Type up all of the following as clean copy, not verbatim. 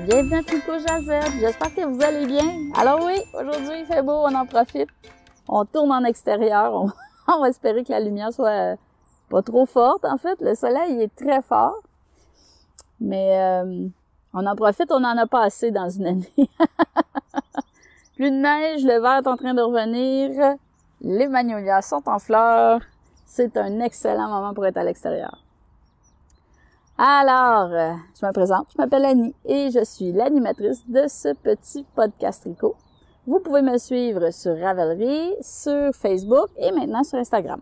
bienvenue à Tricot Jazette, j'espère que vous allez bien. Alors oui, aujourd'hui il fait beau, on en profite. On tourne en extérieur, on va espérer que la lumière soit pas trop forte en fait. Le soleil est très fort, mais on en profite, on en a pas assez dans une année. Plus de neige, le vert est en train de revenir, les magnolias sont en fleurs. C'est un excellent moment pour être à l'extérieur. Alors, je me présente, je m'appelle Annie et je suis l'animatrice de ce petit podcast tricot. Vous pouvez me suivre sur Ravelry, sur Facebook et maintenant sur Instagram.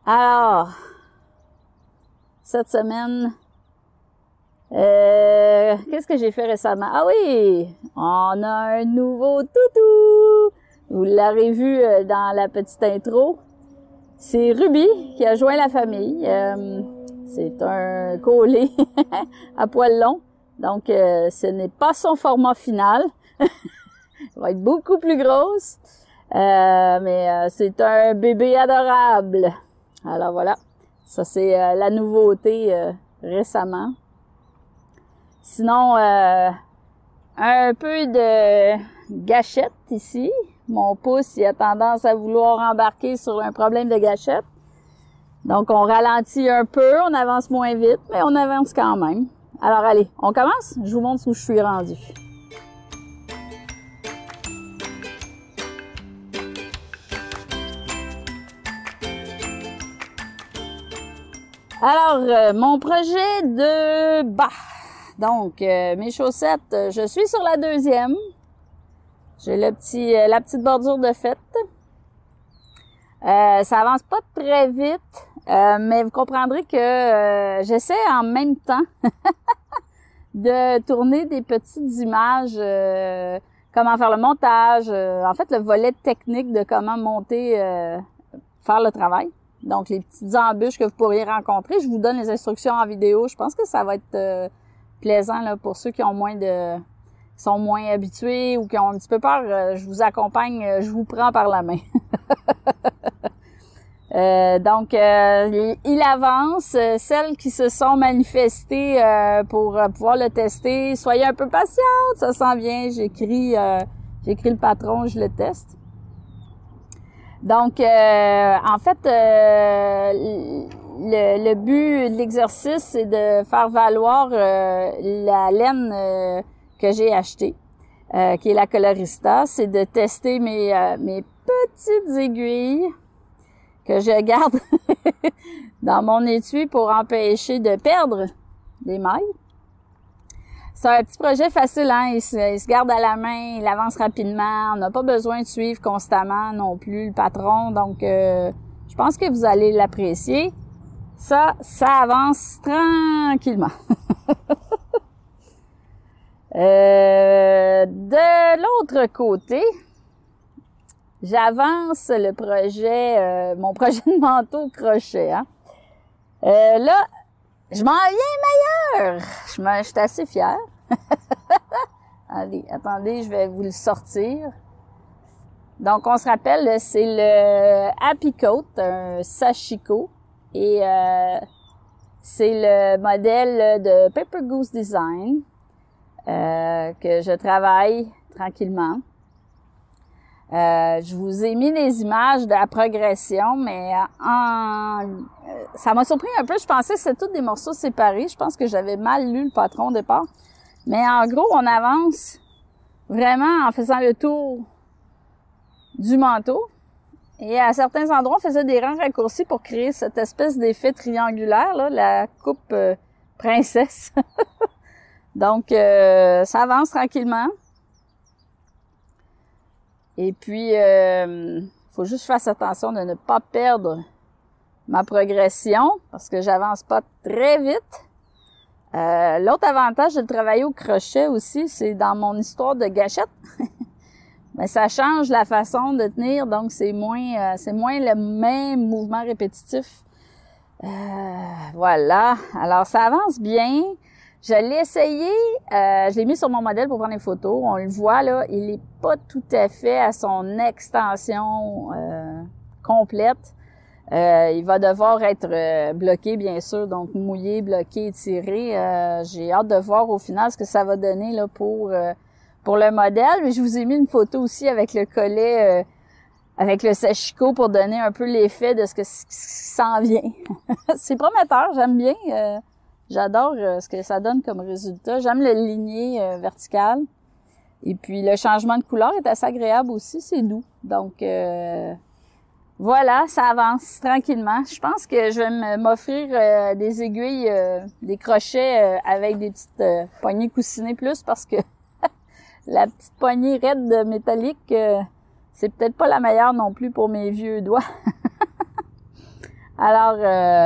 Alors, cette semaine, qu'est-ce que j'ai fait récemment? Ah oui, on a un nouveau toutou! Vous l'aurez vu dans la petite intro. C'est Ruby qui a joint la famille. C'est un collet à poils longs. Donc, ce n'est pas son format final. Elle va être beaucoup plus grosse. Mais c'est un bébé adorable. Alors voilà. Ça, c'est la nouveauté récemment. Sinon, un peu de gâchette ici. Mon pouce, il a tendance à vouloir embarquer sur un problème de gâchette. Donc, on ralentit un peu, on avance moins vite, mais on avance quand même. Alors, allez, on commence? Je vous montre où je suis rendue. Alors, mon projet de bas. Donc, mes chaussettes, je suis sur la deuxième. J'ai la petite bordure de fête. Ça avance pas très vite, mais vous comprendrez que j'essaie en même temps de tourner des petites images, comment faire le montage, en fait le volet technique de comment monter, faire le travail. Donc les petites embûches que vous pourriez rencontrer, je vous donne les instructions en vidéo. Je pense que ça va être plaisant là, pour ceux qui ont sont moins habitués ou qui ont un petit peu peur, je vous accompagne, je vous prends par la main. Donc, il avance. Celles qui se sont manifestées pour pouvoir le tester, soyez un peu patientes, ça s'en vient. J'écris le patron, je le teste. Donc, en fait, le but de l'exercice, c'est de faire valoir la laine que j'ai acheté, qui est la Colorista, c'est de tester mes petites aiguilles que je garde dans mon étui pour empêcher de perdre des mailles. C'est un petit projet facile, hein? Il se garde à la main, il avance rapidement, on n'a pas besoin de suivre constamment non plus le patron, donc je pense que vous allez l'apprécier. Ça avance tranquillement. De l'autre côté, j'avance le projet, mon projet de manteau crochet. Hein. Là, je m'en viens meilleur. Je suis assez fière. Allez, attendez, je vais vous le sortir. Donc, on se rappelle, c'est le Happy Coat, un Sashiko. Et c'est le modèle de Paper Goose Design. Que je travaille tranquillement. Je vous ai mis les images de la progression, mais ça m'a surpris un peu. Je pensais que c'était tous des morceaux séparés. Je pense que j'avais mal lu le patron au départ. Mais en gros, on avance vraiment en faisant le tour du manteau. Et à certains endroits, on faisait des rangs raccourcis pour créer cette espèce d'effet triangulaire, là, la coupe princesse. Donc, ça avance tranquillement. Et puis, faut juste que je fasse attention de ne pas perdre ma progression parce que j'avance pas très vite. L'autre avantage de travailler au crochet aussi, c'est dans mon histoire de gâchette. Mais ça change la façon de tenir, donc c'est moins le même mouvement répétitif. Voilà. Alors, ça avance bien. Je l'ai essayé, je l'ai mis sur mon modèle pour prendre des photos. On le voit là, il est pas tout à fait à son extension complète. Il va devoir être bloqué, bien sûr, donc mouillé, bloqué, étiré. J'ai hâte de voir au final ce que ça va donner là pour le modèle. Mais je vous ai mis une photo aussi avec le collet, avec le sashiko pour donner un peu l'effet de ce qui s'en vient. C'est prometteur, j'aime bien. J'adore ce que ça donne comme résultat. J'aime le ligné vertical. Et puis le changement de couleur est assez agréable aussi, c'est doux. Donc voilà, ça avance tranquillement. Je pense que je vais m'offrir des aiguilles, des crochets avec des petites poignées coussinées plus parce que la petite poignée raide de métallique, c'est peut-être pas la meilleure non plus pour mes vieux doigts. Alors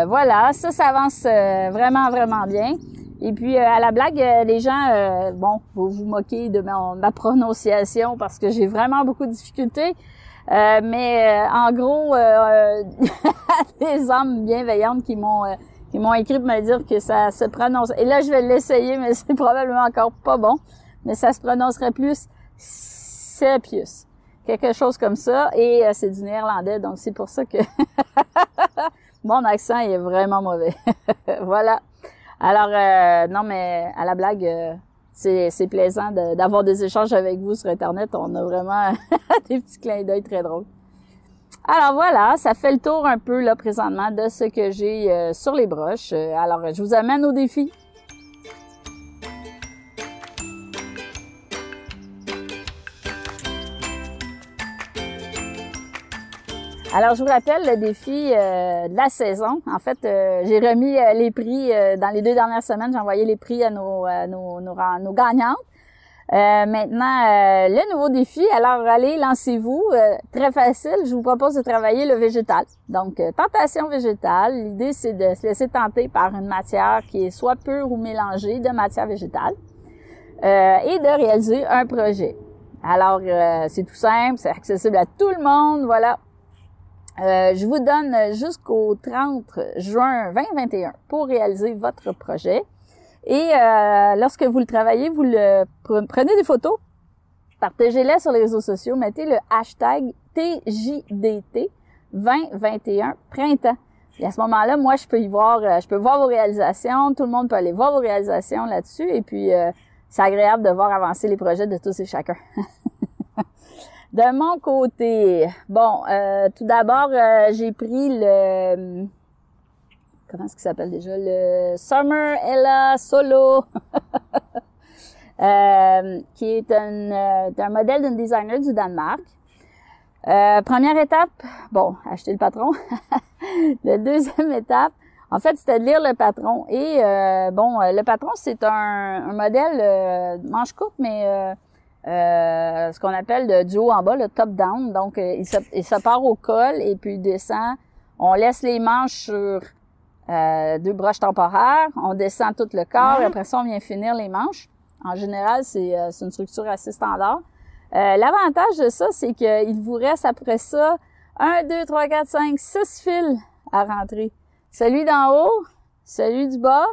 voilà, ça avance vraiment, vraiment bien. Et puis à la blague, les gens, bon, vous moquez de ma prononciation parce que j'ai vraiment beaucoup de difficultés. Mais en gros, des âmes bienveillantes qui m'ont écrit pour me dire que ça se prononce. Et là, je vais l'essayer, mais c'est probablement encore pas bon. Mais ça se prononcerait plus Sepius. Quelque chose comme ça. Et c'est du néerlandais, donc c'est pour ça que mon accent est vraiment mauvais. Voilà. Alors, non, mais à la blague, c'est plaisant d'avoir des échanges avec vous sur Internet. On a vraiment des petits clins d'œil très drôles. Alors voilà, ça fait le tour un peu là présentement de ce que j'ai sur les broches. Alors, je vous amène au défi. Alors, je vous rappelle le défi de la saison. En fait, j'ai remis les prix dans les 2 dernières semaines. J'ai envoyé les prix à nos gagnantes. Maintenant, le nouveau défi. Alors, allez, lancez-vous. Très facile. Je vous propose de travailler le végétal. Donc, tentation végétale. L'idée, c'est de se laisser tenter par une matière qui est soit pure ou mélangée de matière végétale et de réaliser un projet. Alors, c'est tout simple. C'est accessible à tout le monde. Voilà. Je vous donne jusqu'au 30 juin 2021 pour réaliser votre projet. Et lorsque vous le travaillez, vous prenez des photos, partagez-les sur les réseaux sociaux, mettez le hashtag TJDT 2021 printemps. Et à ce moment-là, moi, je peux voir vos réalisations, tout le monde peut aller voir vos réalisations là-dessus, et puis c'est agréable de voir avancer les projets de tous et chacun. De mon côté, bon, tout d'abord, j'ai pris le... Comment est-ce qu'il s'appelle déjà? Le Summer Ella Solo, qui est un modèle d'une designer du Danemark. Première étape, bon, acheter le patron. La deuxième étape, en fait, c'était de lire le patron. Et bon, le patron, c'est un modèle manche courte, mais... ce qu'on appelle du haut en bas, le top-down. Donc, il se part au col et puis il descend. On laisse les manches sur 2 broches temporaires. On descend tout le corps et après ça, on vient finir les manches. En général, c'est une structure assez standard. L'avantage de ça, c'est qu'il vous reste après ça 1, 2, 3, 4, 5, 6 fils à rentrer. Celui d'en haut, celui du bas,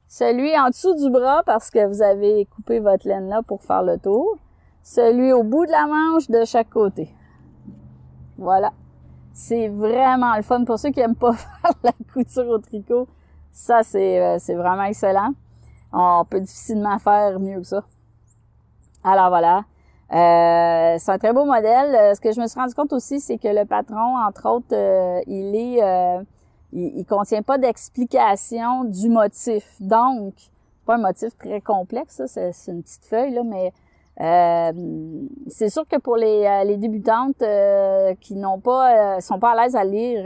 celui en dessous du bras parce que vous avez coupé votre laine là pour faire le tour. Celui au bout de la manche de chaque côté. Voilà. C'est vraiment le fun. Pour ceux qui aiment pas faire la couture au tricot, ça c'est vraiment excellent. On peut difficilement faire mieux que ça. Alors voilà. C'est un très beau modèle. Ce que je me suis rendu compte aussi, c'est que le patron, entre autres, il contient pas d'explication du motif. Donc, c'est pas un motif très complexe, ça, c'est une petite feuille, là, mais c'est sûr que pour les débutantes qui sont pas à l'aise à lire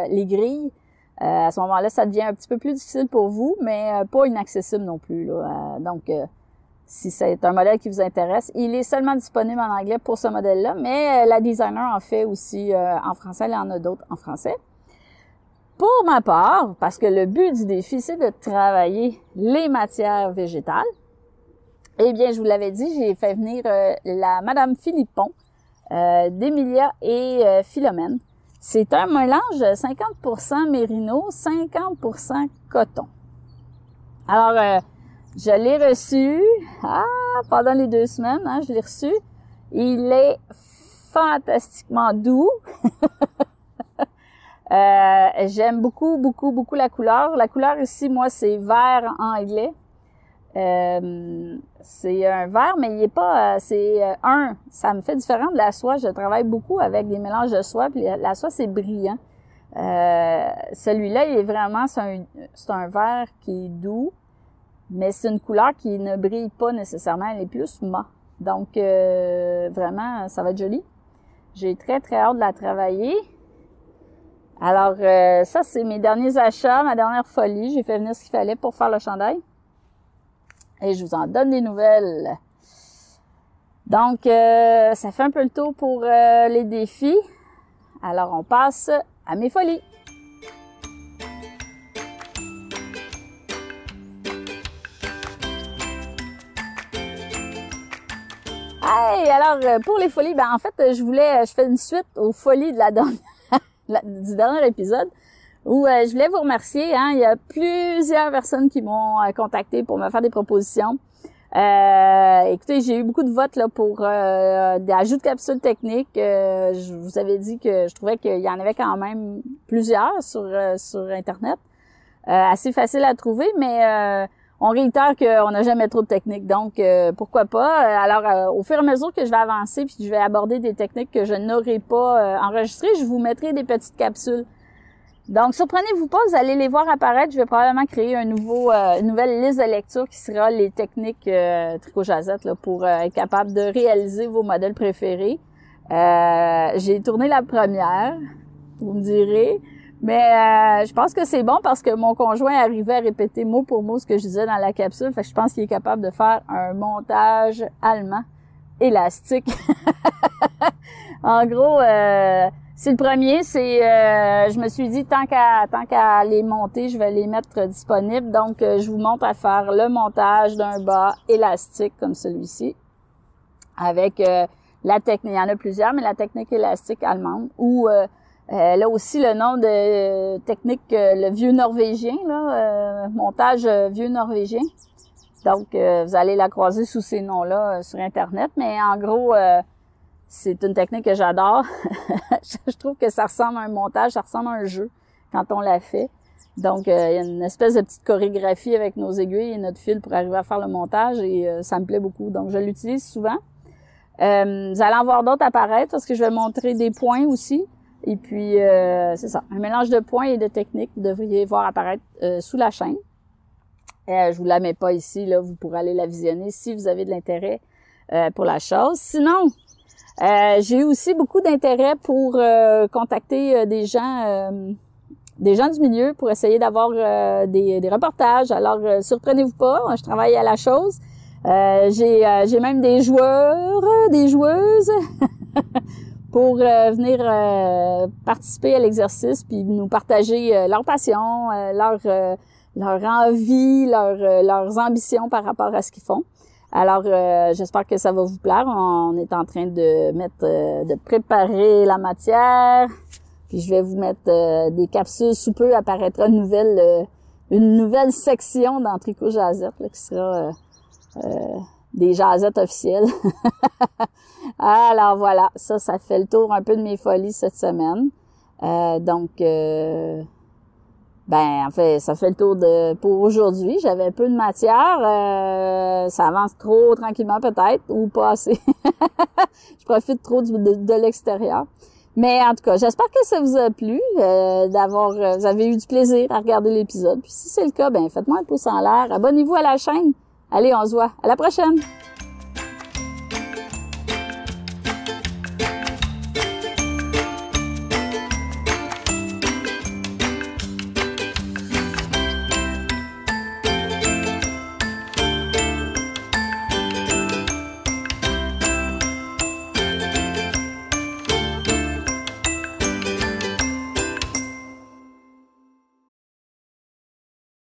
les grilles, à ce moment-là, ça devient un petit peu plus difficile pour vous, mais pas inaccessible non plus, là. Donc, si c'est un modèle qui vous intéresse, il est seulement disponible en anglais pour ce modèle-là, mais la designer en fait aussi en français, il y en a d'autres en français. Pour ma part, parce que le but du défi, c'est de travailler les matières végétales, eh bien, je vous l'avais dit, j'ai fait venir la Madame Philippon d'Emilia et Philomène. C'est un mélange 50% mérino, 50% coton. Alors, je l'ai reçu pendant les 2 semaines, hein, je l'ai reçu. Il est fantastiquement doux. J'aime beaucoup, beaucoup, beaucoup la couleur. La couleur ici, moi, c'est vert anglais. C'est un vert, mais il est pas... ça me fait différent de la soie. Je travaille beaucoup avec des mélanges de soie, puis la soie, c'est brillant. Celui-là, il est vraiment... C'est un vert qui est doux, mais c'est une couleur qui ne brille pas nécessairement. Elle est plus mat. Donc, vraiment, ça va être joli. J'ai très, très hâte de la travailler. Alors, ça, c'est mes derniers achats, ma dernière folie. J'ai fait venir ce qu'il fallait pour faire le chandail. Et je vous en donne des nouvelles. Donc, ça fait un peu le tour pour les défis. Alors, on passe à mes folies. Hey, alors, pour les folies, ben en fait, je fais une suite aux folies de du dernier épisode. Où je voulais vous remercier. Hein, il y a plusieurs personnes qui m'ont contacté pour me faire des propositions. Écoutez, j'ai eu beaucoup de votes là pour des ajouts de capsules techniques. Je vous avais dit que je trouvais qu'il y en avait quand même plusieurs sur Internet. Assez facile à trouver, mais on réitère qu'on n'a jamais trop de techniques. Donc, pourquoi pas? Alors, au fur et à mesure que je vais avancer puis je vais aborder des techniques que je n'aurai pas enregistrées, je vous mettrai des petites capsules. Donc, surprenez-vous pas, vous allez les voir apparaître. Je vais probablement créer une nouvelle liste de lecture qui sera les techniques Tricot Jazette là, pour être capable de réaliser vos modèles préférés. J'ai tourné la première, vous me direz, mais je pense que c'est bon parce que mon conjoint arrivait à répéter mot pour mot ce que je disais dans la capsule. Fait que je pense qu'il est capable de faire un montage allemand élastique. En gros, c'est le premier, je me suis dit, tant qu'à les monter, je vais les mettre disponibles. Donc, je vous montre à faire le montage d'un bas élastique comme celui-ci. Avec la technique, il y en a plusieurs, mais la technique élastique allemande. Ou là aussi, le nom de technique, le vieux norvégien, là, montage vieux norvégien. Donc, vous allez la croiser sous ces noms-là sur Internet. Mais en gros... c'est une technique que j'adore. Je trouve que ça ressemble à un montage, ça ressemble à un jeu quand on l'a fait. Donc, il y a une espèce de petite chorégraphie avec nos aiguilles et notre fil pour arriver à faire le montage et ça me plaît beaucoup. Donc, je l'utilise souvent. Vous allez en voir d'autres apparaître parce que je vais montrer des points aussi. Et puis, c'est ça, un mélange de points et de techniques que vous devriez voir apparaître sous la chaîne. Je vous la mets pas ici, là, vous pourrez aller la visionner si vous avez de l'intérêt pour la chose. Sinon, j'ai eu aussi beaucoup d'intérêt pour contacter des gens du milieu pour essayer d'avoir des reportages. Alors, surprenez-vous pas, je travaille à la chose. J'ai même des joueurs, des joueuses pour venir participer à l'exercice puis nous partager leur passion, leur envie, leurs ambitions par rapport à ce qu'ils font. Alors, j'espère que ça va vous plaire. On est en train de préparer la matière. Puis je vais vous mettre des capsules. Sous peu apparaîtra une nouvelle section dans Tricot Jazette là, qui sera des jazettes officielles. Alors voilà, ça fait le tour un peu de mes folies cette semaine. En fait, ça fait le tour pour aujourd'hui. J'avais peu de matière. Ça avance trop tranquillement peut-être, ou pas assez. Je profite trop de l'extérieur. Mais en tout cas, j'espère que ça vous a plu, vous avez eu du plaisir à regarder l'épisode. Puis si c'est le cas, faites-moi un pouce en l'air. Abonnez-vous à la chaîne. Allez, on se voit. À la prochaine!